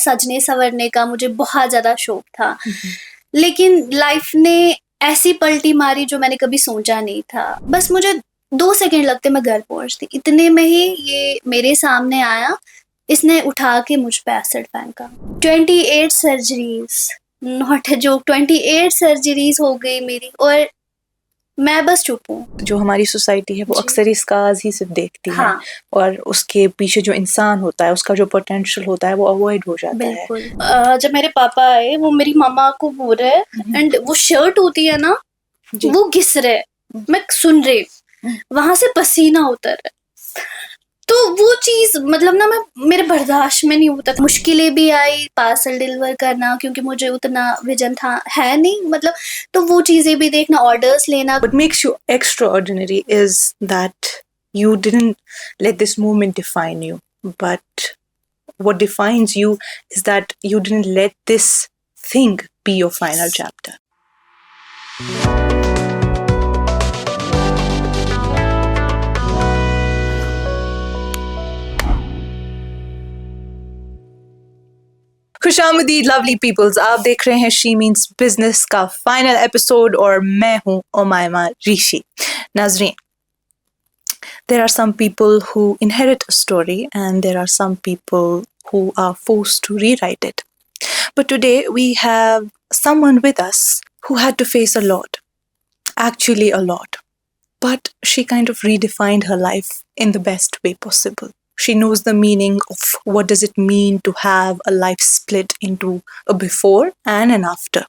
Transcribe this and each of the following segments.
सजने संवरने का मुझे बहुत ज़्यादा शौक था। लेकिन लाइफ ने ऐसी पलटी मारी जो मैंने कभी सोचा नहीं था। बस मुझे 2 सेकंड लगते मैं घर पहुंचती, इतने में ही ये मेरे सामने आया, इसने उठा के मुझ पे एसिड फेंका। 28 surgeries, not a joke, 28 surgeries हो गई मेरी और मैं बस चुप हूँ। जो हमारी सोसाइटी है वो जी। अक्सर इस काज ही सिर्फ देखती है हाँ, और उसके पीछे जो इंसान होता है उसका जो पोटेंशियल होता है वो अवॉइड हो जाता है। बिल्कुल। जब मेरे पापा आए, वो मेरी मम्मा को बोल रहे हैं एंड वो शर्ट होती है ना, जी। वो घिस रहे, मैं सुन रही, वहां से पसीना उतर रहा है। तो वो चीज मतलब ना, मैं मेरे बर्दाश्त में नहीं होता था। मुश्किलें भी आई पार्सल डिलीवर करना, क्योंकि मुझे उतना विजन था है नहीं, मतलब तो वो चीजें भी देखना, ऑर्डर्स लेना। What makes you extraordinary is that you didn't let this moment define you, but what defines you is that you didn't let this thing be your final chapter. खुशामदीद लवली पीपल्स, आप देख रहे हैं she means business का final episode और मैं हूं उमायमा ऋषि। नाज़रीन, there are some people who inherit a story and there are some people who are forced to rewrite it. But today we have someone with us who had to face a lot, actually a lot. But she kind of redefined her life in the best way possible. She knows the meaning of what does it mean to have a life split into a before and an after.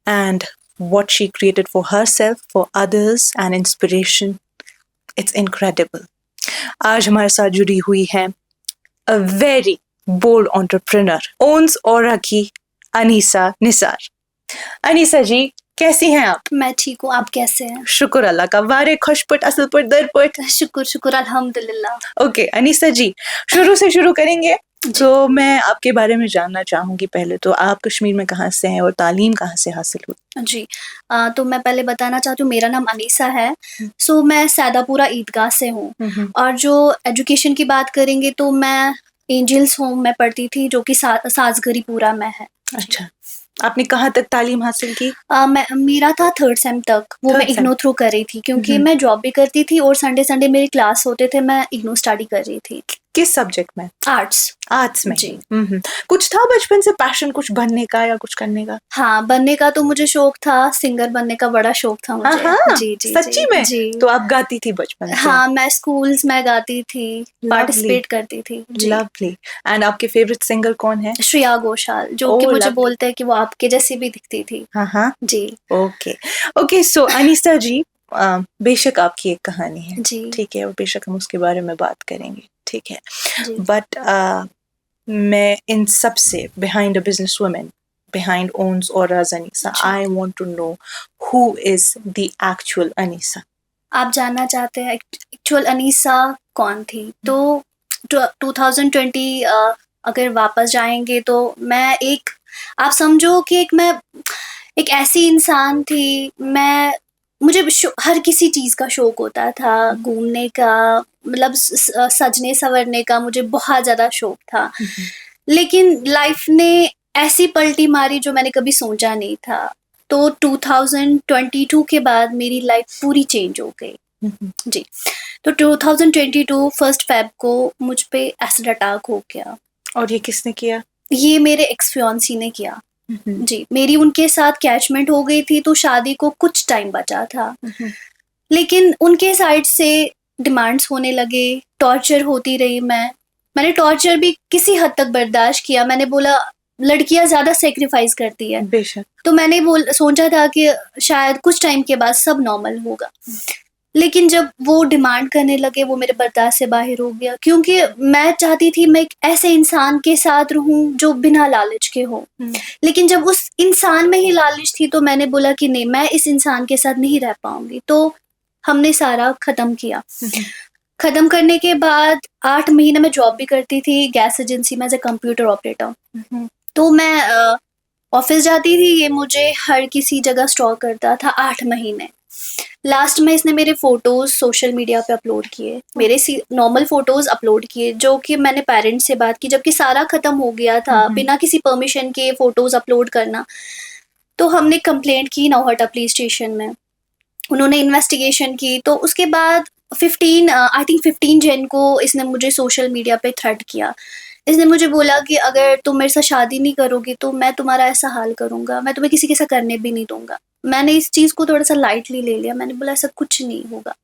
And what she created for herself, for others, and inspiration. It's incredible. आज हमारे साथ जुड़ी हुई है a very bold entrepreneur, owns Aura की अनीसा निसार। अनीसा जी, कैसी हैं आप? मैं ठीक हूँ, आप कैसे हैं? शुक्र अल्लाह का, वारे खुशपट असलपट दरपट। शुक्र शुक्र अल्हम्दुलिल्लाह। ओके अनीसा जी, शुरू से शुरू करेंगे। तो मैं आपके बारे में जानना चाहूंगी। पहले तो आप कश्मीर में कहाँ से हैं और तालीम कहाँ से हासिल हुई? जी, तो मैं पहले बताना चाहती हूँ, मेरा नाम अनीसा है। सो मैं सैदापुरा ईदगाह से हूँ। और जो एजुकेशन की बात करेंगे तो मैं एंजल्स होम में पढ़ती थी, जो कि सासगरीपुरा में है। अच्छा, आपने कहाँ तक तालीम हासिल की? मेरा था 3rd सेम तक, वो मैं इग्नो थ्रू कर रही थी, क्योंकि मैं जॉब भी करती थी और संडे संडे मेरी क्लास होते थे, मैं इग्नो स्टडी कर रही थी। किस सब्जेक्ट में? आर्ट्स में। जी। कुछ था बचपन से पैशन कुछ बनने का या कुछ करने का? हाँ, बनने का तो मुझे शौक था, सिंगर बनने का बड़ा शौक था मुझे। हाँ, जी जी सच्ची जी, में? जी। तो आप गाती थी बचपन से? हाँ, मैं स्कूल्स में गाती थी, पार्टिसिपेट करती थी। लवली। एंड आपके फेवरेट सिंगर कौन है? श्रेया घोषाल, जो कि मुझे बोलते हैं कि वो आपके जैसी भी दिखती थी। हाँ जी। ओके सो अनीसा जी, बेशक आपकी एक कहानी है, जी। ठीक है, और बेशक हम उसके बारे में बात करेंगे, ठीक है, बट मैं इन सब से behind a business women, behind owns Aura's Anisa, I want to know who is the actual Anisa. आप जानना चाहते हैं एक्चुअल अनीसा कौन थी? तो 2020 अगर वापस जाएंगे तो मैं आप समझो कि मैं एक ऐसी इंसान थी, मुझे हर किसी चीज़ का शौक होता था, घूमने का, मतलब सजने संवरने का मुझे बहुत ज़्यादा शौक था। लेकिन लाइफ ने ऐसी पलटी मारी जो मैंने कभी सोचा नहीं था। तो 2022 के बाद मेरी लाइफ पूरी चेंज हो गई। जी, तो 2022 1 फेब को मुझ पे एसिड अटैक हो गया। और ये किसने किया? ये मेरे एक्स फियांसी ने किया। जी, मेरी उनके साथ कैचमेंट हो गई थी, तो शादी को कुछ टाइम बचा था। लेकिन उनके साइड से डिमांड्स होने लगे, टॉर्चर होती रही। मैंने टॉर्चर भी किसी हद तक बर्दाश्त किया। मैंने बोला लड़कियां ज्यादा सेक्रीफाइस करती है, बेशक। तो मैंने सोचा था कि शायद कुछ टाइम के बाद सब नॉर्मल होगा। लेकिन जब वो डिमांड करने लगे, वो मेरे बर्दाश्त से बाहर हो गया, क्योंकि मैं चाहती थी मैं एक ऐसे इंसान के साथ रहूं जो बिना लालच के हो। लेकिन जब उस इंसान में ही लालच थी, तो मैंने बोला कि नहीं, मैं इस इंसान के साथ नहीं रह पाऊंगी। तो हमने सारा खत्म किया। खत्म करने के बाद 8 महीने में जॉब भी करती थी गैस एजेंसी में एज ए कंप्यूटर ऑपरेटर। तो मैं ऑफिस जाती थी, ये मुझे हर किसी जगह स्टॉक करता था 8 महीने। लास्ट में इसने मेरे फोटोज सोशल मीडिया पे अपलोड किए, मेरे नॉर्मल फोटोज अपलोड किए, जो कि मैंने पेरेंट्स से बात की जबकि सारा खत्म हो गया था, बिना किसी परमिशन के फोटोज अपलोड करना। तो हमने कंप्लेंट की नौहट्टा पुलिस स्टेशन में, उन्होंने इन्वेस्टिगेशन की। तो उसके बाद 15 जन को इसने मुझे सोशल मीडिया पे थ्रेट किया। इसने मुझे बोला कि अगर तुम मेरे साथ शादी नहीं करोगी तो मैं तुम्हारा ऐसा हाल करूंगा, मैं तुम्हें किसी के साथ करने भी नहीं दूंगा। मैंने इस चीज को थोड़ा सा लाइटली ले लिया, मैंने बोला ऐसा कुछ नहीं होगा।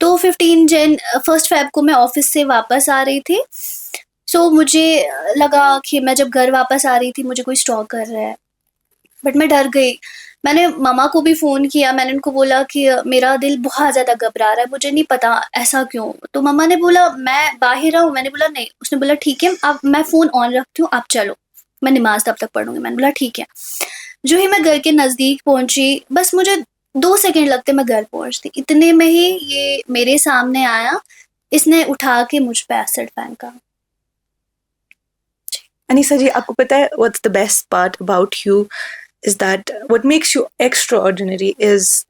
तो 1 फेब को मैं ऑफिस से वापस आ रही थी। सो मुझे लगा कि मैं जब घर वापस आ रही थी मुझे कोई स्टॉक कर रहा है, बट मैं डर गई। मैंने मामा को भी फ़ोन किया, मैंने उनको बोला कि मेरा दिल बहुत ज़्यादा घबरा रहा है, मुझे नहीं पता ऐसा क्यों। तो मम्मा ने बोला मैं बाहर हूँ, मैंने बोला नहीं। उसने बोला ठीक है, अब मैं फ़ोन ऑन रखती हूँ, आप चलो, मैं नमाज तब तक पढ़ूंगी। मैंने बोला ठीक है। जो ही मैं घर के नज़दीक पहुंची, बस मुझे 2 सेकंड लगते मैं घर पहुंचती, इतने में ही ये मेरे सामने आया, इसने उठा के मुझ पे एसिड फेंका। अनीसा जी, आपको पता है what's the best part about you is that what makes you extraordinary is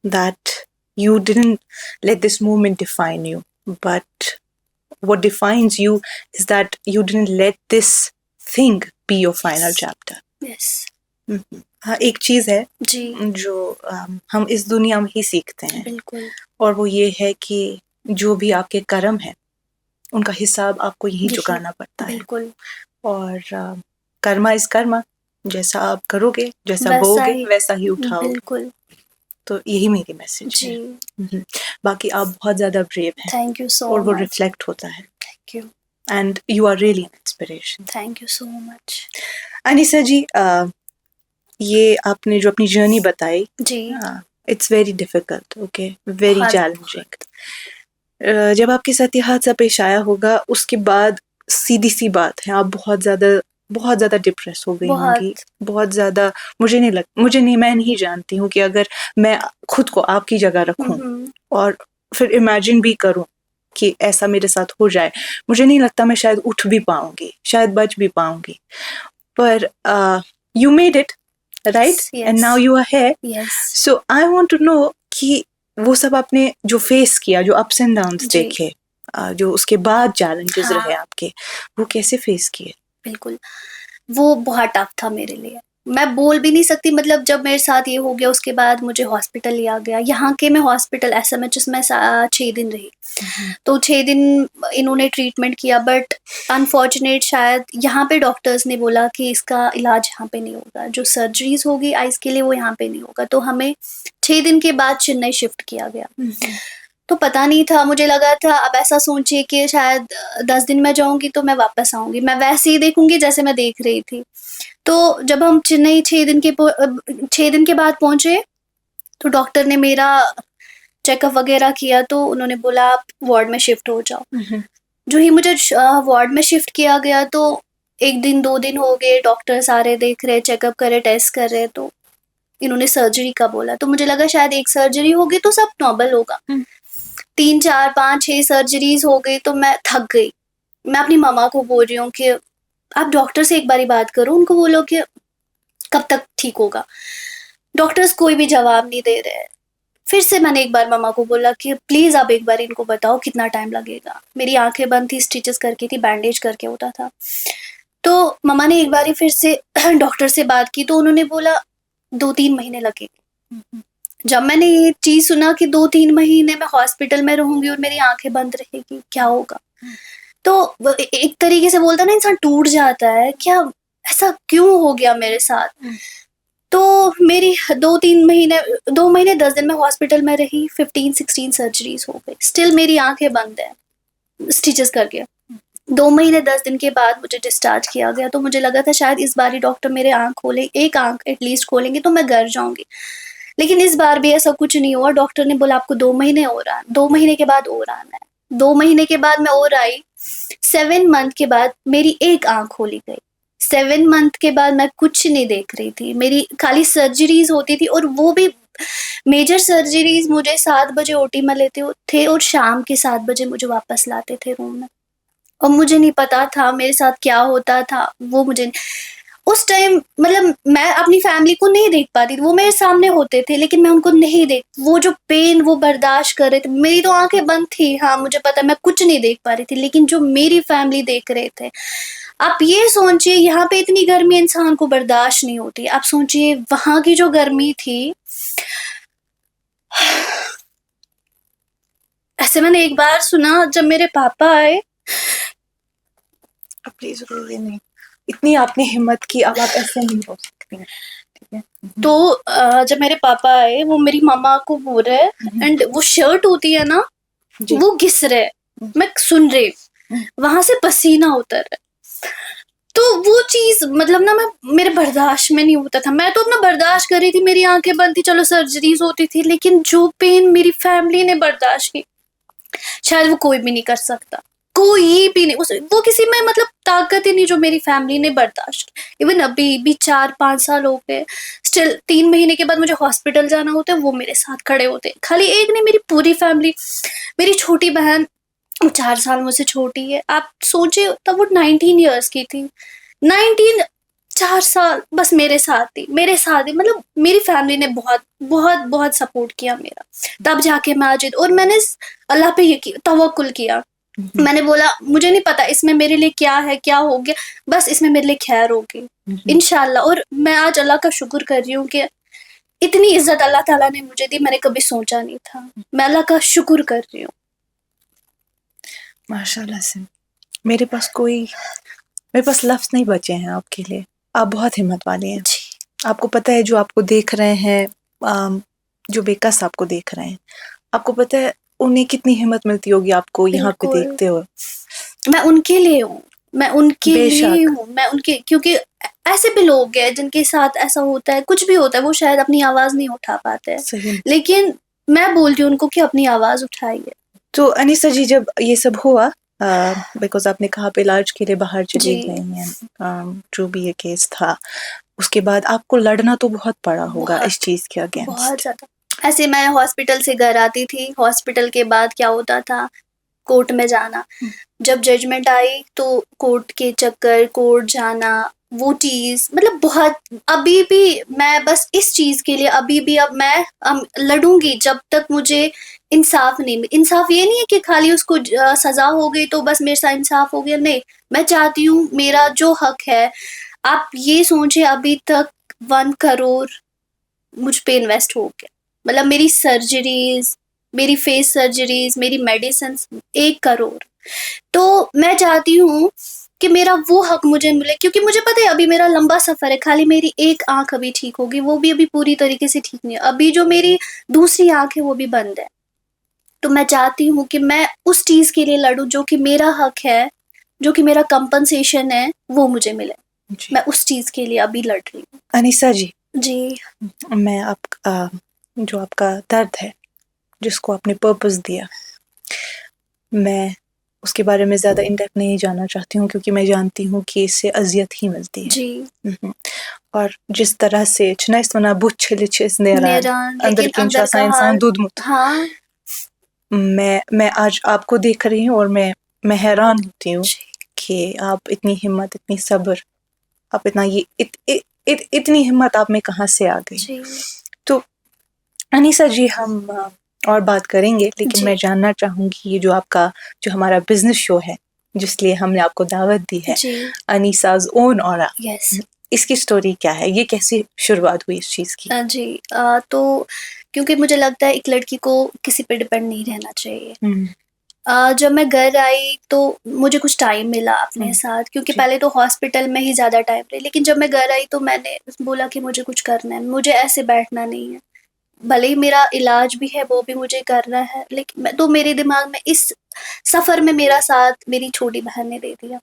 that you didn't let this moment define you, but what defines you is that you didn't let this thing be your final chapter. Yes हाँ, एक चीज है जी, जो हम इस दुनिया में ही सीखते हैं, बिल्कुल और वो ये है कि जो भी आपके कर्म है उनका हिसाब आपको यहीं यही, चुकाना पड़ता है। बिल्कुल और कर्मा इज कर्मा, जैसा आप करोगे, जैसा वैसा बोगे ही, वैसा ही उठाओगे। बिल्कुल तो यही मेरी मैसेज है। जी। बाकी आप बहुत ज्यादा ब्रेव हैं थैंक यू सो और वो मच। रिफ्लेक्ट होता है, thank you, and you are really an inspiration. Thank you so much. Anisa ji, ये आपने जो अपनी जर्नी बताई, जी, it's very difficult, okay, very बहुत चैलेंजिंग। जब आपके साथ ये हादसा पेश आया होगा, उसके बाद सीधी सी बात है, आप बहुत ज़्यादा डिप्रेस हो गई होंगी, बहुत ज़्यादा। मैं नहीं जानती हूँ कि अगर मैं खुद को आपकी जगह रखूं और फिर इमेजिन भी करूं कि ऐसा मेरे साथ हो जाए, मुझे नहीं लगता मैं शायद उठ भी पाऊंगी, शायद बच भी पाऊंगी। पर you made it right, and now you are here. So I want to know कि वो सब आपने जो फेस किया, जो अप्स एंड डाउन्स देखे, जो उसके बाद चैलेंजेस रहे आपके, वो कैसे फेस किए? बिल्कुल, वो बहुत टफ था मेरे लिए, मैं बोल भी नहीं सकती। मतलब जब मेरे साथ ये हो गया उसके बाद मुझे हॉस्पिटल लिया गया। यहाँ के मैं हॉस्पिटल SMHS में 6 दिन रही। तो 6 दिन इन्होंने ट्रीटमेंट किया, बट अनफॉर्चुनेट शायद यहाँ पे डॉक्टर्स ने बोला कि इसका इलाज यहाँ पे नहीं होगा, जो सर्जरीज होगी आइज़ के लिए वो यहाँ पे नहीं होगा। तो हमें 6 दिन के बाद चेन्नई शिफ्ट किया गया। तो पता नहीं था, मुझे लगा था अब ऐसा सोचिए कि शायद 10 दिन में जाऊंगी तो मैं वापस आऊंगी, मैं वैसे ही देखूंगी जैसे मैं देख रही थी। तो जब हम चेन्नई 6 दिन के बाद पहुंचे तो डॉक्टर ने मेरा चेकअप वगैरह किया, तो उन्होंने बोला आप वार्ड में शिफ्ट हो जाओ। जो ही मुझे वार्ड में शिफ्ट किया गया तो 1 दिन 2 दिन हो गए, डॉक्टर सारे देख रहे, चेकअप कर रहे, टेस्ट कर रहे, तो इन्होंने सर्जरी का बोला। तो मुझे लगा शायद एक सर्जरी होगी तो सब नॉर्मल होगा। 3 4 5 6 सर्जरीज हो गई तो मैं थक गई। मैं अपनी मामा को बोल रही हूँ कि आप डॉक्टर से एक बारी बात करो, उनको बोलो कि कब तक ठीक होगा। डॉक्टर्स कोई भी जवाब नहीं दे रहे। फिर से मैंने एक बार मामा को बोला कि प्लीज़ आप एक बार इनको बताओ कितना टाइम लगेगा। मेरी आंखें बंद थी, स्टिचेस करके थी, बैंडेज करके होता था। तो मामा ने एक बार फिर से डॉक्टर से बात की तो उन्होंने बोला 2-3 महीने लगेंगे। जब मैंने ये चीज़ सुना कि 2-3 महीने मैं हॉस्पिटल में रहूंगी और मेरी आंखें बंद रहेगी, क्या होगा? तो एक तरीके से बोलता ना इंसान टूट जाता है, क्या ऐसा क्यों हो गया मेरे साथ? तो मेरी 2 महीने 10 दिन में हॉस्पिटल में रही, 15-16 सर्जरीज हो गई, स्टिल मेरी आंखें बंद है, स्टिचेस करके। 2 महीने 10 दिन के बाद मुझे डिस्चार्ज किया गया। तो मुझे लगा था शायद इस बार ही डॉक्टर मेरे आंख खोले, एक आंख एटलीस्ट खोलेंगे तो मैं घर जाऊंगी। लेकिन इस बार भी ऐसा कुछ नहीं हुआ। डॉक्टर ने बोला आपको 2 महीने और आना, 2 महीने के बाद और आना है। 2 महीने के बाद मैं और आई। 7 मंथ के बाद मेरी एक आंख खोली गई। 7 मंथ के बाद मैं कुछ नहीं देख रही थी, मेरी खाली सर्जरीज होती थी, और वो भी मेजर सर्जरीज मुझे 7 बजे ओटी में लेते थे और शाम के 7 बजे मुझे वापस लाते थे रूम में। और मुझे नहीं पता था मेरे साथ क्या होता था, वो मुझे उस टाइम मतलब मैं अपनी फैमिली को नहीं देख पाती थी, वो मेरे सामने होते थे लेकिन मैं उनको नहीं देख, वो जो पेन वो बर्दाश्त कर रहे थे, मेरी तो आंखें बंद थी, हाँ मुझे पता मैं कुछ नहीं देख पा रही थी, लेकिन जो मेरी फैमिली देख रहे थे, आप ये सोचिए यहाँ पे इतनी गर्मी इंसान को बर्दाश्त नहीं होती, आप सोचिए वहां की जो गर्मी थी। ऐसे मैंने एक बार सुना जब मेरे पापा आए, प्लीज रोइए नहीं, इतनी आपने हिम्मत की, अब आप ऐसे नहीं हो सकती हैं, ठीक है। तो जब मेरे पापा आए वो मेरी मामा को बोल रहे, एंड वो शर्ट होती है ना जी। वो घिस रहे, मैं सुन रही, वहां से पसीना उतर रहा, तो वो चीज मतलब ना मैं मेरे बर्दाश्त में नहीं होता था, मैं तो अपना बर्दाश्त कर रही थी, मेरी आंखें बंद थी, चलो सर्जरीज होती थी, लेकिन जो पेन मेरी फैमिली ने बर्दाश्त की शायद वो कोई भी नहीं कर सकता, कोई भी नहीं, वो किसी में मतलब ताकत ही नहीं जो मेरी फैमिली ने बर्दाश्त की। इवन अभी भी 4-5 साल हो गए, स्टिल 3 महीने के बाद मुझे हॉस्पिटल जाना होता है, वो मेरे साथ खड़े होते हैं, खाली एक नहीं मेरी पूरी फैमिली। मेरी छोटी बहन 4 साल मुझसे छोटी है, आप सोचे तब वो 19 ईयर्स की थी, 19, 4 साल बस मेरे साथ थी, मेरे साथ ही, मतलब मेरी फैमिली ने बहुत बहुत बहुत सपोर्ट किया मेरा, तब जाके मैं आज, और मैंने अल्लाह पे यकीन तवक्कुल किया, मैंने बोला मुझे नहीं पता इसमें मेरे लिए क्या है, क्या हो गया, बस इसमें मेरे लिए खैर होगी इंशाल्लाह। और मैं आज अल्लाह का शुक्र कर रही हूँ कि इतनी इज्जत अल्लाह ताला ने मुझे दी, मैंने कभी सोचा नहीं था, मैं अल्लाह का शुक्र कर रही हूँ। माशाल्लाह से मेरे पास लफ्ज नहीं बचे हैं आपके लिए, आप बहुत हिम्मत वाले हैं। आपको पता है जो आपको देख रहे हैं, जो बेकस आपको देख रहे हैं, आपको पता है उन्हें कितनी हिम्मत मिलती होगी आपको यहाँ पे बिल्कुल। देखते हो। मैं उनके लिए हूँ, मैं उनके लिए बेशक। हूँ, मैं उनके, क्योंकि ऐसे भी लोग हैं जिनके साथ ऐसा होता है, कुछ भी होता है, वो शायद अपनी आवाज नहीं उठा पाते हैं, सही। लेकिन मैं बोलती हूँ उनको कि अपनी आवाज उठाइए। तो अनीसा जी जब ये सब हुआ, बिकॉज आपने कहा पे इलाज के लिए बाहर चली जी। गई हैं, जो भी ये केस था, उसके बाद आपको लड़ना तो बहुत पड़ा होगा बहुत इस चीज के बहुत अगेंस्ट। ज्यादा। ऐसे मैं हॉस्पिटल से घर आती थी, हॉस्पिटल के बाद क्या होता था, कोर्ट में जाना, जब जजमेंट आई तो कोर्ट के चक्कर, कोर्ट जाना, वो चीज मतलब बहुत, अभी भी मैं बस इस चीज के लिए अभी भी अब मैं लड़ूंगी जब तक मुझे इंसाफ नहीं मिले। इंसाफ ये नहीं है कि खाली उसको सजा हो गई तो बस मेरे साथ इंसाफ हो गया, नहीं, मैं चाहती हूँ मेरा जो हक है, आप ये सोचे अभी तक 1 करोड़ मुझ पे इन्वेस्ट हो गया, मतलब मेरी सर्जरीज, मेरी फेस सर्जरीज, मेरी मेडिसिन, 1 करोड़। तो मैं चाहती हूँ कि मेरा वो हक मुझे मिले, क्योंकि मुझे पता है अभी मेरा लंबा सफर है, खाली मेरी एक आंख अभी ठीक होगी, वो भी अभी पूरी तरीके से ठीक नहीं है, अभी जो मेरी दूसरी आंख है वो भी बंद है। तो मैं चाहती हूँ कि मैं उस चीज के लिए लड़ूं जो कि मेरा हक है, जो कि मेरा कंपनसेशन है, वो मुझे मिले, मैं उस चीज के लिए अभी लड़ रही हूँ। अनीसा जी, जी, मैं जो आपका दर्द है, जिसको आपने पर्पस दिया, मैं उसके बारे में ज़्यादा इन डेप्थ नहीं जानना चाहती हूँ, क्योंकि मैं जानती हूँ कि इससे अजियत ही मिलती है। जी। और जिस तरह से छिनाइस वना बुच्छ लिचिस नेरान अंदर की इंशा का इंसान हाल, दूध मुत, हाँ मैं आज आपको देख रही हूँ और मैं हैरान होती हूँ कि आप इतनी हिम्मत, इतनी सब्र, आप इतना ये इतनी हिम्मत आप में कहाँ से आ गई। तो अनीसा जी हम और बात करेंगे, लेकिन मैं जानना चाहूंगी ये जो हमारा बिजनेस शो है जिसलिए हमने आपको दावत दी है, अनीसाज ओन ऑरा, इसकी स्टोरी क्या है, ये कैसी शुरुआत हुई इस चीज की? जी तो क्योंकि मुझे लगता है एक लड़की को किसी पे डिपेंड नहीं रहना चाहिए। जब मैं घर आई तो मुझे कुछ टाइम मिला अपने साथ, क्योंकि पहले तो हॉस्पिटल में ही ज़्यादा टाइम रही, लेकिन जब मैं घर आई तो मैंने बोला कि मुझे कुछ करना है, मुझे ऐसे बैठना नहीं है, भले ही मेरा इलाज भी है वो भी मुझे करना है, लेकिन मैं तो मेरे दिमाग में इस सफ़र में मेरा साथ मेरी छोटी बहन ने दे दिया।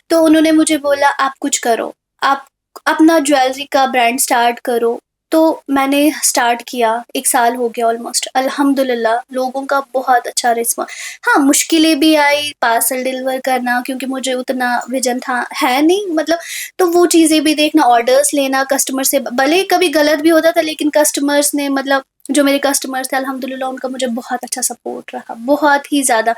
तो उन्होंने मुझे बोला आप कुछ करो, आप अपना ज्वेलरी का ब्रांड स्टार्ट करो। तो मैंने स्टार्ट किया, 1 साल हो गया ऑलमोस्ट, अल्हम्दुलिल्लाह लोगों का बहुत अच्छा रिस्पॉन्स। हाँ मुश्किलें भी आई, पार्सल डिलीवर करना, क्योंकि मुझे उतना विजन था है नहीं, मतलब तो वो चीज़ें भी देखना, ऑर्डर्स लेना कस्टमर से, भले कभी गलत भी होता था लेकिन कस्टमर्स ने मतलब जो मेरे कस्टमर्स थे अल्हम्दुलिल्लाह उनका मुझे बहुत अच्छा सपोर्ट रहा, बहुत ही ज़्यादा।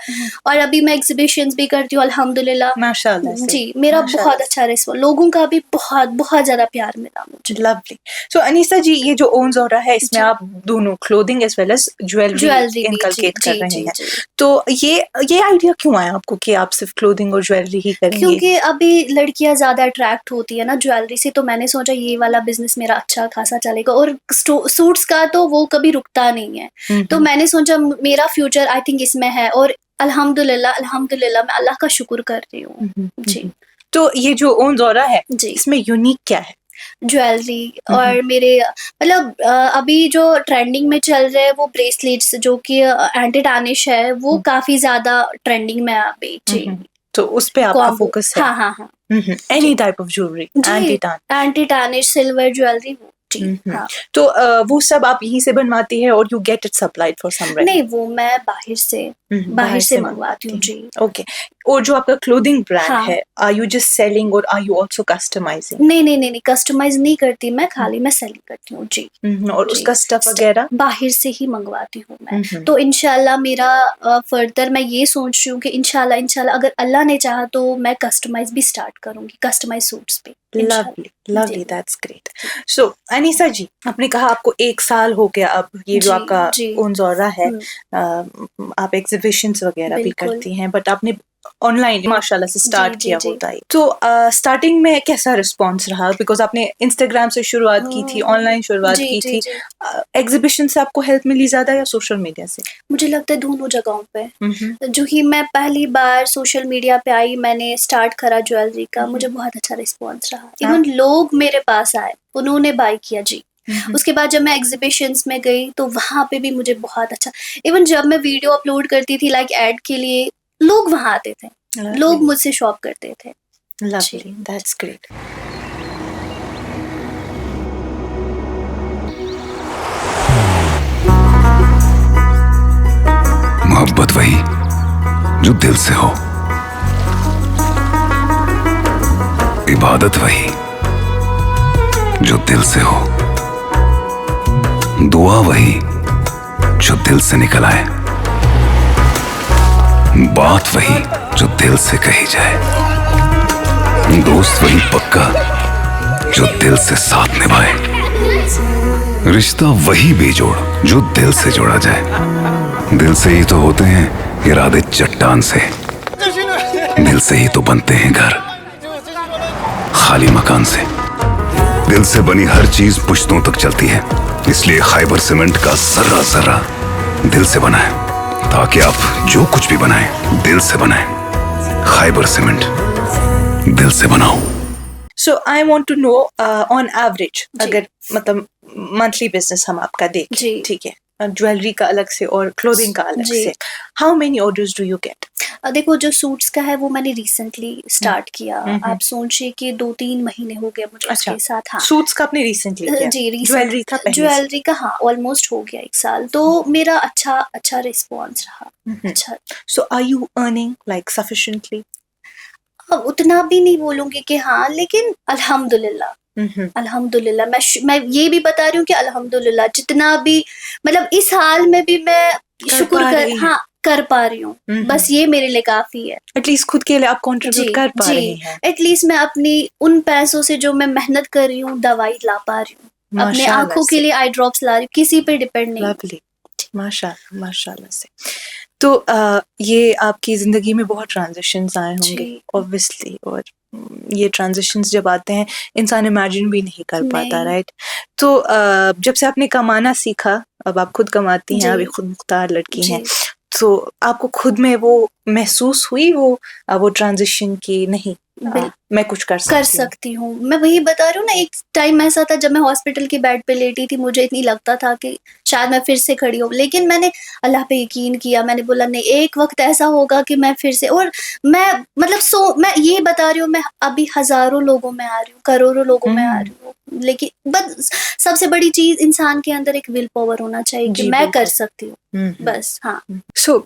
और अभी मैं एग्ज़िबिशन्स भी करती हूँ अल्हम्दुलिल्लाह। माशाल्लाह से, जी, मेरा माशाल्लाह बहुत अच्छा रिस्पॉन्स, लोगों का भी बहुत ज़्यादा प्यार मिला मुझे। लवली। सो अनीसा जी, ये जो ओन्स हो रहा है इसमें जी। आप दोनों clothing as well as jewellery jewellery भी, जी, इनकलकेट कर जी, रहे जी, हैं, जी। तो ये आइडिया क्यों आया आपको कि आप सिर्फ क्लोथिंग और ज्वेलरी ही करेंगे? क्योंकि अभी लड़कियां ज्यादा अट्रैक्ट होती है ना ज्वेलरी से, तो मैंने सोचा ये वाला बिजनेस मेरा अच्छा खासा चलेगा। और सूट्स का तो वो कभी रुकता नहीं है, तो मैंने सोचा मेरा फ्यूचर आई थिंक इसमें है। और अल्हम्दुलिल्लाह अल्हम्दुलिल्लाह मैं अल्लाह का शुक्र कर रही हूँ। जी तो ये जो ओन्स हो रहा है जी, इसमें यूनिक क्या है? ज्वेलरी और मेरे मतलब अभी जो ट्रेंडिंग में चल रहे हैं वो ब्रेसलेट्स जो कि एंटी टार्निश है, वो काफी ज्यादा ट्रेंडिंग में है अभी। जी, तो उस पे आपका कॉम्बो, फोकस है? हाँ हाँ हाँ एनी टाइप ऑफ ज्वेलरी जी, anti tarnish? Anti tarnish silver jewellery वो जी हाँ। तो वो सब आप यहीं से बनवाती है और you get it supplied for somewhere? नहीं, वो मैं बाहर से मंगवाती हूँ जी। ओके। और जो आपका क्लोथिंग ब्रांड हाँ। है, आर यू जस्ट सेलिंग और आर यू आल्सो कस्टमाइजिंग? नहीं, कस्टमाइज़ नहीं करती मैं, खाली मैं सेलिंग करती हूँ। जी, और जी। उसका स्टफ वगैरह? बाहर से ही मंगवाती हूँ मैं। तो इंशाल्लाह मेरा फर्दर मैं ये सोच रही हूँ कि इंशाल्लाह अगर अल्लाह ने चाहा तो मैं कस्टमाइज़ भी स्टार्ट करूँगी, कस्टमाइज़ सूट्स पे लवली, इंशाल्लाह। Lovely, that's great. So Anisa ji, आपने कहा आपको 1 साल हो गया अब ये जो जी, आपका जी। ओनज़ोरा है, आप एग्जीबिशंस वगैरह भी बिल्कुल। करती हैं, बट आपने ऑनलाइन माशाल्लाह से स्टार्ट जी, जी, किया जी। होता है। तो स्टार्टिंग में कैसा रिस्पॉन्स रहा? बिकॉज आपने इंस्टाग्राम से शुरुआत की थी, ऑनलाइन शुरुआत जी, की जी, थी, जी। एग्जीबिशन से आपको हेल्प मिली ज़्यादा या सोशल मीडिया से? मुझे लगता है दोनों जगहों पे। जो ही मैं पहली बार सोशल मीडिया पे आई, मैंने स्टार्ट करा ज्वेलरी का, मुझे बहुत अच्छा रिस्पॉन्स रहा। इवन लोग मेरे पास आए, उन्होंने बाय किया जी। उसके बाद जब मैं एग्जीबिशंस में गई तो वहाँ पे भी मुझे बहुत अच्छा, इवन जब मैं वीडियो अपलोड करती थी लाइक एड के लिए, लोग वहाँ आते थे, लोग मुझसे शॉप करते थे। Lovely, that's great. मोहब्बत वही जो दिल से हो, इबादत वही जो दिल से हो, दुआ वही जो दिल से निकल आए, बात वही जो दिल से कही जाए, दोस्त वही पक्का जो दिल से साथ निभाए, रिश्ता वही बेजोड़ जो दिल से जोड़ा जाए। दिल से ही तो होते हैं इरादे चट्टान से, दिल से ही तो बनते हैं घर खाली मकान से। दिल से बनी हर चीज पुश्तों तक चलती है, इसलिए खैबर सीमेंट का जर्रा जर्रा दिल से बना है, ताकि आप जो कुछ भी बनाएं दिल से बनाएं। खैबर सीमेंट, दिल से बनाओ। So I want to know on average, अगर मतलब मंथली बिजनेस हम आपका देखें, ठीक है, ज्वेलरी का अलग से और क्लोथिंग का अलग से, how many orders do you get? देखो, जो सूट्स का है वो मैंने रिसेंटली स्टार्ट किया। आप सोचिए कि 2-3 महीने हो गए मुझे उसके साथ। हाँ, सूट्स का आपने रिसेंटली किया? जी, ज्वेलरी का पहले से? ज्वेलरी का हाँ, ऑलमोस्ट हो गया 1 साल, तो मेरा अच्छा रिस्पॉन्स रहा। अच्छा। So are you earning like sufficiently? अब उतना भी नहीं बोलूंगी कि हाँ, लेकिन अल्हम्दुलिल्लाह अल्हम्दुलिल्लाह मैं ये भी बता रही हूँ कि अल्हम्दुलिल्लाह जितना भी, मतलब इस हाल में भी मैं शुक्र कर पा रही हूँ। बस ये मेरे लिए काफी है। एटलीस्ट खुद के लिए आप कंट्रीब्यूट कर पा रही हैं। एटलीस्ट मैं अपनी उन पैसों से जो मैं मेहनत कर रही हूँ दवाई ला पा रही हूँ, अपने आंखों के लिए आई ड्रॉप्स ला रही हूँ, किसी पे डिपेंड नहीं। लवली, माशाल्लाह से। तो ये आपकी जिंदगी में बहुत ट्रांजिशंस आए होंगे ऑब्वियसली, और ये ट्रांजिशंस जब आते हैं इंसान इमेजिन भी नहीं कर पाता, राइट? तो जब से आपने कमाना सीखा, अब आप खुद कमाती हैं, अभी खुद मुख्तार लड़की हैं, तो आपको खुद में वो महसूस हुई वो ट्रांजिशन की नहीं मैं कुछ कर सकती हूँ। मैं वही बता रही हूँ ना, एक टाइम ऐसा था जब मैं हॉस्पिटल के बेड पे लेटी थी, मुझे इतनी लगता था कि शायद मैं फिर से खड़ी हूँ, लेकिन मैंने अल्लाह पे यकीन किया। मैंने बोला नहीं, एक वक्त ऐसा होगा कि मैं फिर से, और मैं मतलब मैं ये बता रही हूँ, मैं अभी हजारों लोगों में आ रही हूँ, करोड़ों लोगों में आ रही हूँ, लेकिन बस सबसे बड़ी चीज इंसान के अंदर एक विल पावर होना चाहिए कि मैं कर सकती हूँ, बस। हाँ। सो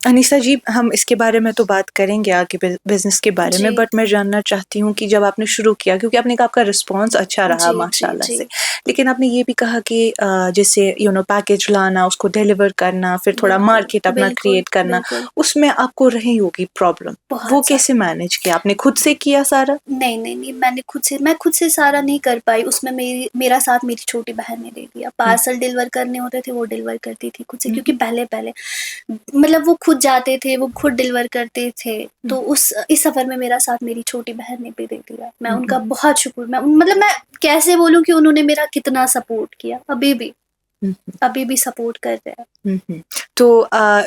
अनीसा जी, हम इसके बारे में तो बात करेंगे आगे बिजनेस के बारे में, बट मैं जानना चाहती हूँ कि जब आपने शुरू किया, क्योंकि आपने कहा आपका रिस्पॉन्स अच्छा रहा माशाल्लाह से, लेकिन आपने ये भी कहा कि जैसे पैकेज लाना, उसको डिलीवर करना, फिर थोड़ा बिल्कुल, मार्केट अपना बिल्कुल, क्रिएट करना, बिल्कुल। उसमें आपको रही होगी प्रॉब्लम। बहुत वो ज़्यादा। कैसे मैनेज किया आपने? खुद से किया सारा? नहीं, मैं खुद से सारा नहीं कर पाई, उसमें मेरा साथ मेरी छोटी बहन ने दे दिया। पार्सल डिलीवर करने होते थे, वो डिलीवर करती थी खुद से, क्योंकि पहले मतलब वो खुद जाते थे, वो खुद डिलीवर करते थे। तो इस सफ़र में मेरा साथ मेरी छोटी बहन ने भी दे दिया। मैं उनका बहुत शुक्र मतलब मैं कैसे बोलूँ कि उन्होंने मेरा कितना सपोर्ट किया, अभी भी सपोर्ट कर रहे हैं। तो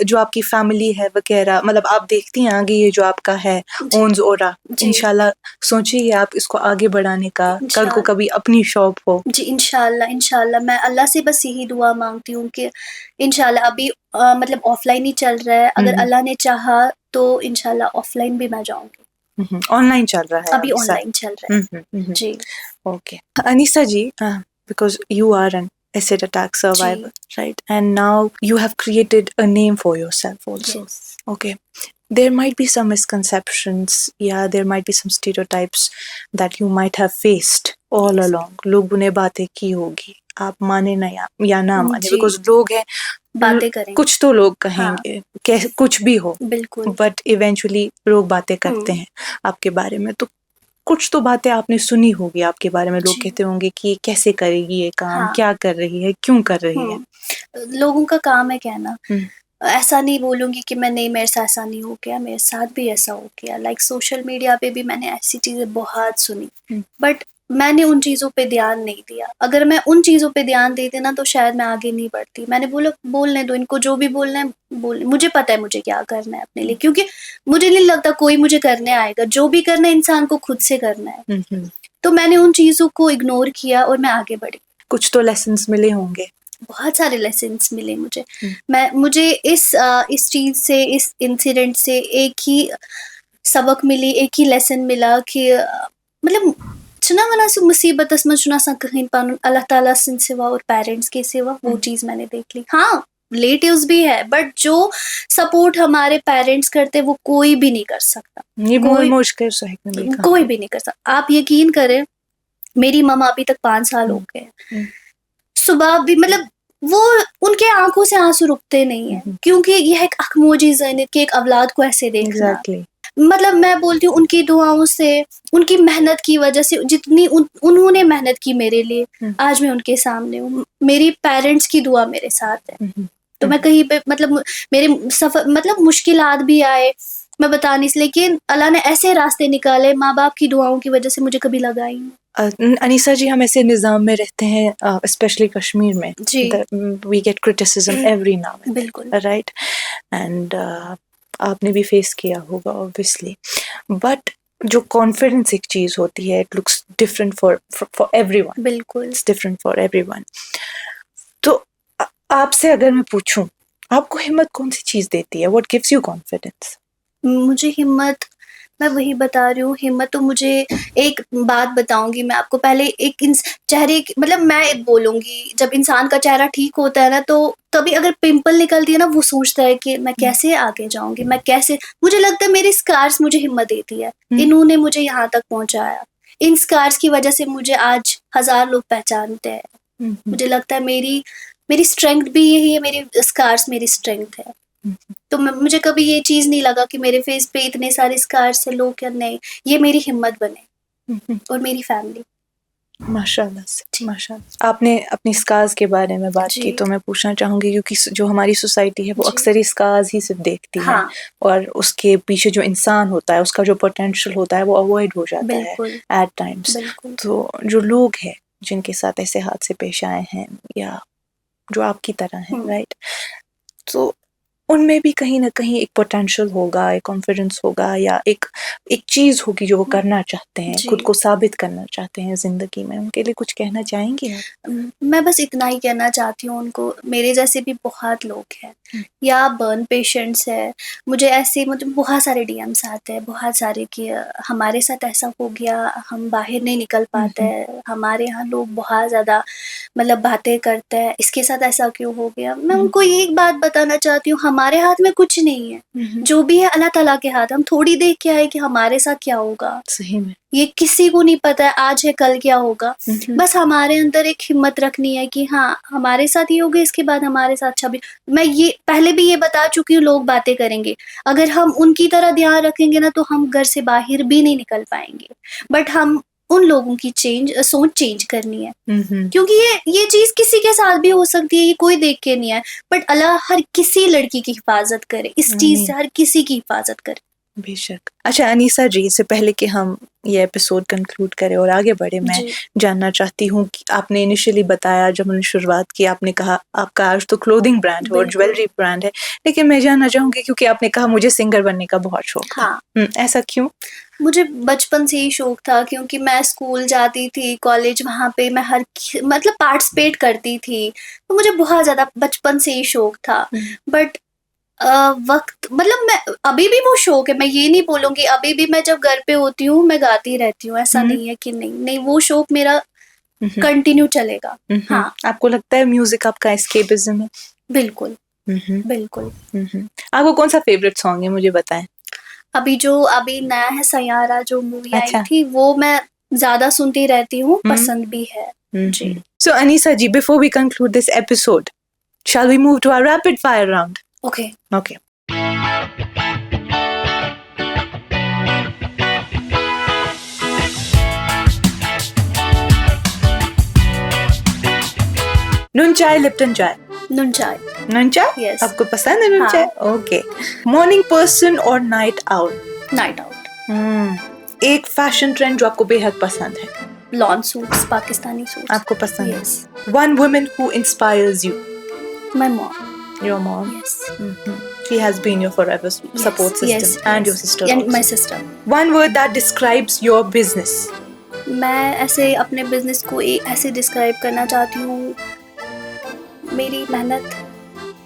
जो आपकी फैमिली है वगैरह, मतलब आप देखती हैं आगे ये जो आपका है जी, ओन्स ओरा, जी, इंशाल्लाह सोचिए आप इसको आगे बढ़ाने का, कल को इंशाल्लाह। कभी अपनी शॉप हो। जी, इंशाल्लाह मैं अल्लाह से बस यही दुआ मांगती हूँ कि इंशाल्लाह अभी मतलब ऑफलाइन ही चल रहा है, अगर अल्लाह ने चाहा तो इंशाल्लाह ऑफलाइन भी मैं जाऊंगी। ऑनलाइन चल रहा है अभी अभी ऑनलाइन चल रहा है। जी, Okay. Anisa ji, because you are an acid attack survivor, right? And now you have created a name for yourself also. yes. Okay. There might be some misconceptions, yeah, there might be some stereotypes that you might have faced all Yes. along. लोगों ने बातें की होगी, आप माने ना या ना माने, जी, because लोग हैं, बातें करेंगे। कुछ तो लोग हाँ, कहेंगे, कुछ भी हो, बिल्कुल। बट इवेंचुअली लोग बातें करते हैं आपके बारे में। तो कुछ तो बातें आपने सुनी होगी आपके बारे में, लोग जी, कहते होंगे कि ये कैसे करेगी ये काम, हाँ। क्या कर रही है, क्यों कर रही है। लोगों का काम है कहना। हम्म, ऐसा नहीं बोलूँगी कि मैं नहीं, मेरे साथ ऐसा नहीं हो गया, मेरे साथ भी ऐसा हो गया। लाइक सोशल मीडिया पे भी मैंने ऐसी चीज़ें बहुत सुनी, बट मैंने उन चीज़ों पे ध्यान नहीं दिया। अगर मैं उन चीज़ों पे ध्यान देती ना तो शायद मैं आगे नहीं बढ़ती। मैंने बोला बोलने दो इनको, जो भी बोलना है बोलने, मुझे पता है मुझे क्या करना है अपने लिए, क्योंकि मुझे नहीं लगता कोई मुझे करने आएगा। जो भी करना है इंसान को खुद से करना है। तो मैंने उन चीज़ों को इग्नोर किया और मैं आगे बढ़ी। कुछ तो लेसन्स मिले होंगे। बहुत सारे लेसन्स मिले मुझे। मुझे इस चीज़ से, इस इंसिडेंट से एक ही सबक मिली, एक ही लेसन मिला कि मतलब चुना मना सु मुसीबत में चुना सा कहीं पान अल्लाह ताला सिन सिवा और पेरेंट्स के सिवा, वो चीज़ मैंने देख ली। हाँ, रिलेटिव्स भी है, बट जो सपोर्ट हमारे पेरेंट्स करते वो कोई भी नहीं कर सकता। ये कोई कोई भी नहीं कर सकता। आप यकीन करें, मेरी मम्मा अभी तक 5 साल हो गए। सुबह भी मतलब वो उनके आंखों से आंसू रुकते नहीं है, क्योंकि यह एक अखमोजी ज़ैनियत कि एक औलाद को ऐसे देखना। एग्जैक्टली। मतलब मैं बोलती हूँ उनकी दुआओं से, उनकी मेहनत की वजह से, जितनी उन्होंने मेहनत की मेरे लिए, आज मैं उनके सामने हूँ। मेरी पेरेंट्स की दुआ मेरे साथ है। तो मैं कहीं पे मतलब मेरे सफर मतलब मुश्किलात भी आए, मैं बता नहीं, लेकिन अल्लाह ने ऐसे रास्ते निकाले माँ बाप की दुआओं की वजह से, मुझे कभी लगा ही नहीं। अनीसा जी, हम ऐसे निज़ाम में रहते हैं, स्पेशली कश्मीर में, जी, we get criticism every now and बिल्कुल। Then, right? एंड आपने भी फेस किया होगा ऑब्वियसली, बट जो कॉन्फिडेंस एक चीज़ होती है, it looks different for everyone. बिल्कुल। It's different for everyone. तो आपसे अगर मैं पूछूं, आपको हिम्मत कौन सी चीज़ देती है? What gives you confidence? मुझे हिम्मत, मैं वही बता रही हूँ, हिम्मत तो मुझे, एक बात बताऊंगी मैं आपको। पहले एक चेहरे मतलब मैं बोलूंगी, जब इंसान का चेहरा ठीक होता है ना, तो कभी अगर पिंपल निकलती है ना, वो सोचता है कि मैं कैसे आगे जाऊंगी, मैं कैसे, मुझे लगता है मेरे स्कार्स मुझे हिम्मत देती है। इन्होंने मुझे यहाँ तक पहुंचाया। इन स्कार्स की वजह से मुझे आज 1000 लोग पहचानते हैं। मुझे लगता है मेरी स्ट्रेंथ भी यही है, मेरी स्कार्स मेरी स्ट्रेंथ है। तो मुझे कभी ये चीज़ नहीं लगा कि मेरे फेस पे इतने सारे स्कार्स हैं, लोग क्या, नहीं, ये मेरी हिम्मत बने और मेरी फैमिली। माशाल्लाह से, माशाल्लाह। आपने अपनी स्कार्स के बारे में बात की, तो मैं पूछना चाहूँगी, क्योंकि जो हमारी सोसाइटी है वो अक्सर ही स्कार्स ही सिर्फ देखती है, और उसके पीछे जो इंसान होता है, उसका जो पोटेंशियल होता है, वो अवॉइड हो जाता है एट टाइम्स। तो जो लोग हैं जिनके साथ ऐसे हादसे पेश आए हैं, या जो आपकी तरह हैं, राइट, तो उनमें भी कहीं ना कहीं एक पोटेंशियल होगा, एक कॉन्फिडेंस होगा, या एक चीज़ होगी जो वो करना चाहते हैं, खुद को साबित करना चाहते हैं ज़िंदगी में। उनके लिए कुछ कहना चाहेंगी आप? मैं बस इतना ही कहना चाहती हूँ उनको, मेरे जैसे भी बहुत लोग हैं, या बर्न पेशेंट्स है, मुझे ऐसे मतलब बहुत सारे डीएम्स आते हैं, बहुत सारे, कि हमारे साथ ऐसा हो गया, हम बाहर नहीं निकल पाते हैं, हमारे यहाँ लोग बहुत ज़्यादा मतलब बातें करते हैं, इसके साथ ऐसा क्यों हो गया। मैं उनको एक बात बताना चाहती हूँ, हमारे हाथ में कुछ नहीं है, जो भी है अल्लाह ताला के हाथ। हम थोड़ी देख के आए कि हमारे साथ क्या होगा, सही में। ये किसी को नहीं पता है आज है कल क्या होगा। बस हमारे अंदर एक हिम्मत रखनी है कि हाँ हमारे साथ ये होगा, इसके बाद हमारे साथ अच्छा भी। मैं ये पहले भी ये बता चुकी हूँ, लोग बातें करेंगे, अगर हम उनकी तरह ध्यान रखेंगे ना तो हम घर से बाहर भी नहीं निकल पाएंगे। बट हम उन लोगों की सोच चेंज करनी है, क्योंकि ये चीज किसी के साथ भी हो सकती है, ये कोई देख के नहीं है। बट अल्लाह हर किसी लड़की की हिफाजत करे, इस चीज से हर किसी की हिफाजत करे। बेशक। अच्छा अनीसा जी, इससे पहले कि हम ये एपिसोड कंक्लूड करें और आगे बढ़े, मैं जानना चाहती हूँ कि आपने इनिशियली बताया, जब हमने शुरुआत की, आपने कहा आपका आज तो क्लोथिंग ब्रांड है और ज्वेलरी ब्रांड है, लेकिन मैं जानना चाहूंगी क्योंकि आपने कहा मुझे सिंगर बनने का बहुत शौक था। ऐसा क्यों? मुझे बचपन से ही शौक था, क्योंकि मैं स्कूल जाती थी, कॉलेज, वहाँ पे मैं मतलब पार्टिसिपेट करती थी, तो मुझे बहुत ज्यादा बचपन से ही शौक था। बट वक्त मतलब मैं अभी भी वो शौक है, मैं ये नहीं बोलूंगी, अभी भी मैं जब घर पे होती हूँ मैं गाती रहती हूँ, ऐसा नहीं है कि नहीं, वो शौक मेरा कंटिन्यू चलेगा। हाँ। आपको लगता है म्यूजिक आपका एस्केपिज्म है? बिल्कुल बिल्कुल। आपको कौन सा फेवरेट सॉन्ग है, मुझे बताएं। अभी नया है सैयारा, जो मूवी आई थी, वो मैं ज्यादा सुनती रहती हूँ, पसंद भी है जी। So Anisa ji, before we conclude this episode, shall we move to our rapid fire round? Okay. नून चाय, लिप्टन चाय? नून चाय। नून चाय? Yes. आपको पसंद है नून चाय? ओके। मॉर्निंग पर्सन और नाइट आउल? Night out. एक फैशन ट्रेंड जो आपको बेहद पसंद है? लॉन सूट्स, पाकिस्तानी सूट्स आपको पसंद है? Yes. One woman who inspires you? My mom. Your mom? Yes. She has been your forever support system. And your sister and also. my sister. One word that describes your business? मैं ऐसे अपने business को ऐसे describe करना चाहती हूँ, मेरी मेहनत,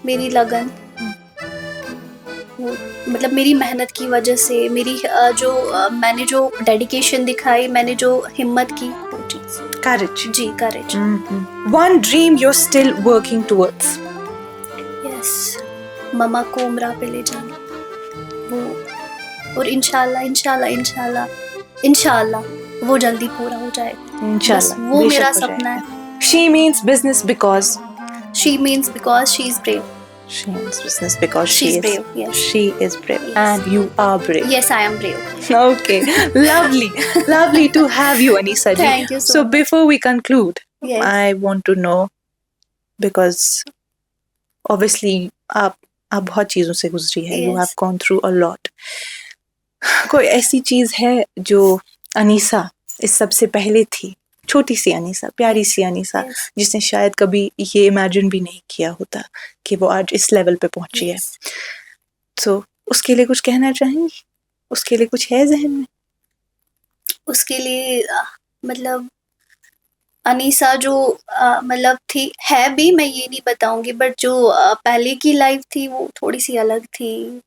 मेरी लगन, मतलब मेरी मेहनत की वजह से, मेरी मैंने जो डेडिकेशन दिखाई, मैंने जो हिम्मत की, वो चीज। Courage. Ji, courage. One dream you're still working towards? Yes. मम्मा को उम्रा पे ले जाना, वो, और इंशाल्लाह वो जल्दी पूरा हो जाएगा। इंशाल्लाह, वो मेरा सपना है। She means business because? She means because she is brave. She means business because she is brave. Yes. She is brave. Yes. And you are brave. Yes, I am brave. Okay. Lovely to have you, Anisa ji. Thank you so much. Before we conclude, yes. I want to know, because obviously आप बहुत चीजों से गुजरी है। You have gone through a lot. कोई ऐसी चीज है जो अनीसा इस सबसे पहले थी, छोटी सी अनीसा, प्यारी सी अनीसा, जिसने शायद कभी ये इमेजिन भी नहीं किया होता कि वो आज इस लेवल पे पहुंची है, तो उसके लिए कुछ कहना चाहेंगी? उसके लिए कुछ है जहन में? उसके लिए मतलब अनीसा जो मतलब थी, है भी, मैं ये नहीं बताऊंगी, बट जो पहले की लाइफ थी वो थोड़ी सी अलग थी।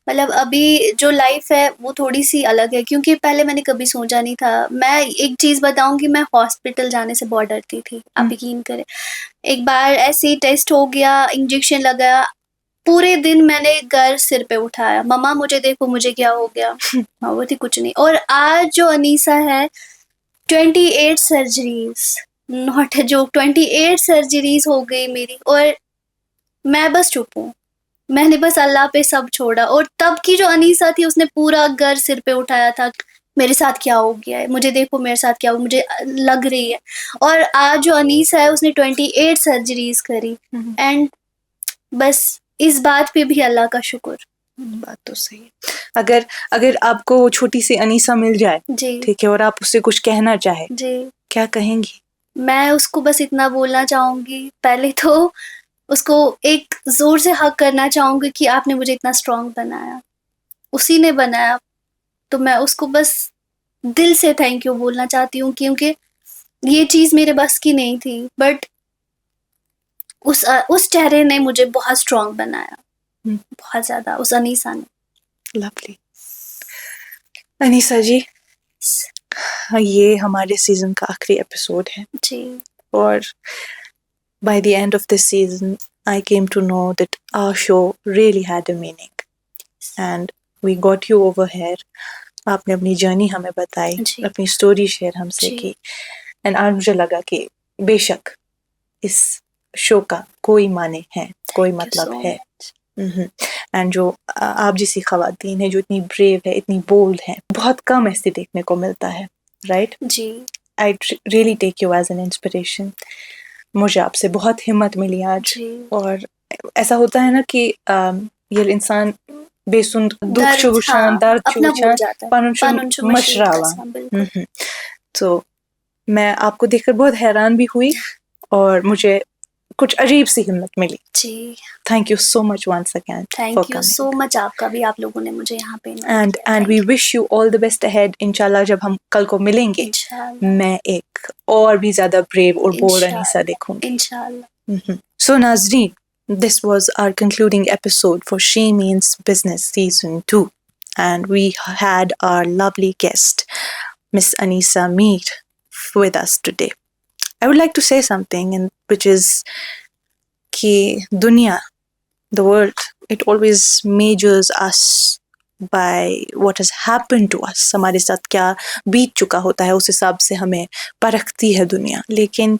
मतलब अभी जो लाइफ है वो थोड़ी सी अलग है, क्योंकि पहले मैंने कभी सोचा नहीं था। मैं एक चीज बताऊंगी, मैं हॉस्पिटल जाने से बहुत डरती थी, आप यकीन करें। एक बार ऐसे ही टेस्ट हो गया, इंजेक्शन लगाया, पूरे दिन मैंने घर सिर पे उठाया, मम्मा मुझे देखो मुझे क्या हो गया। हाँ, वो थी कुछ नहीं। और आज जो अनीसा है, 28 surgeries, not a joke, 28 surgeries हो गई मेरी, और मैं बस चुप हूँ। मैंने बस अल्लाह पे सब छोड़ा। और तब की जो अनीसा थी, उसने पूरा घर सिर पे उठाया था, मेरे साथ क्या हो गया है, मुझे देखो मेरे साथ क्या हो, मुझे लग रही है। और आज जो अनीसा है, उसने 28 सर्जरीज करी। एंड बस इस बात पे भी अल्लाह का शुक्र। बात तो सही है। अगर आपको छोटी सी अनीसा मिल जाए, ठीक है, और आप उससे कुछ कहना चाहे, क्या कहेंगी? मैं उसको बस इतना बोलना चाहूंगी, पहले तो उसको एक जोर से हक करना चाहूंगी कि आपने मुझे इतना स्ट्रांग बनाया, उसी ने बनाया। तो मैं उसको बस दिल से थैंक यू बोलना चाहती हूँ, क्योंकि ये चीज मेरे बस की नहीं थी, बट उस चेहरे ने मुझे बहुत स्ट्रांग बनाया, बहुत ज्यादा, उस अनीसा ने। लवली। अनीसा जी, ये हमारे सीजन का आखिरी एपिसोड है जी। Or by the end of this season, I came to know that our show really had a meaning. And we got you over here. आपने अपनी जर्नी हमें बताई, जी। अपनी स्टोरी शेयर हमसे जी। की. एंड आज मुझे लगा कि बेशक इस शो का कोई माने है, कोई मतलब है. एंड जो आप जैसी खवातीन है जो इतनी ब्रेव है, इतनी बोल्ड है, बहुत कम ऐसे देखने को मिलता है, राइट? जी। I really take you as an inspiration. मुझे आपसे बहुत हिम्मत मिली आज. जी। और ऐसा होता है ना कि ये इंसान बेसुन दुख दर्द, चुगुशान हाँ, दर्द अपना भूल चुगुशान जाता है। पनुशु पनुशु मशरावा. मशरावा, बिल्कुल। तो मैं आपको देखकर बहुत हैरान भी हुई और मुझे कुछ अजीब सी हिम्मत मिली. जी। Thank you so much once again for thank you coming. So much. आपका भी, आप लोगों ने मुझे यहाँ पे invite एंड किया. And we wish you all the best ahead. इंशाल्लाह जब हम कल को मिलेंगे इंशाल्लाह. मैं एक और भी ज्यादा ब्रेव और बोल्ड अनीसा इंशाल्लाह. देखूंगी. इंशाल्लाह. So Nazreen, this was our concluding episode for She Means Business Season 2. And we had our lovely guest, Miss Anisa Mir, with us today. I would like to say something, which is ki dunya, the world, it always measures us by what has happened to us. हमारे साथ क्या बीत चुका होता है उस हिसाब से हमें परखती है दुनिया. लेकिन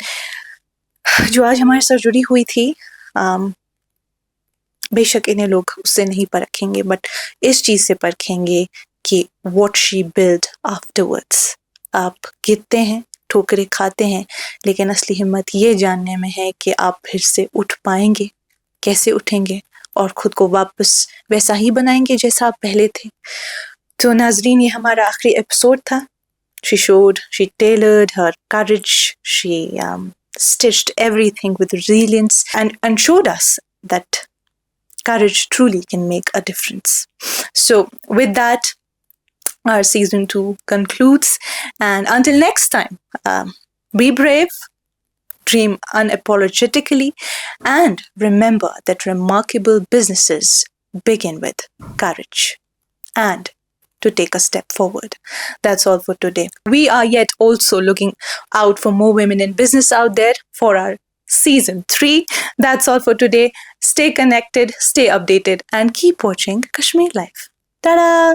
जो आज हमारे साथ जुड़ी हुई थी, बेशक इन्हें लोग उससे नहीं परखेंगे, बट इस चीज से परखेंगे कि what she built afterwards. आप गिरते हैं, ठोकरें खाते हैं, लेकिन असली हिम्मत ये जानने में है कि आप फिर से उठ पाएंगे, कैसे उठेंगे और खुद को वापस वैसा ही बनाएंगे जैसा आप पहले थे. तो नाजरीन, ये हमारा आखिरी एपिसोड था. She showed, she tailored her courage, she stitched everything with resilience and showed us that courage truly can make a difference. So with that, our season 2 concludes, and until next time, be brave, dream unapologetically, and remember that remarkable businesses begin with courage and to take a step forward. That's all for today. We are yet also looking out for more women in business out there for our season 3. That's all for today. Stay connected, stay updated, and keep watching Kashmir Life. Ta-da!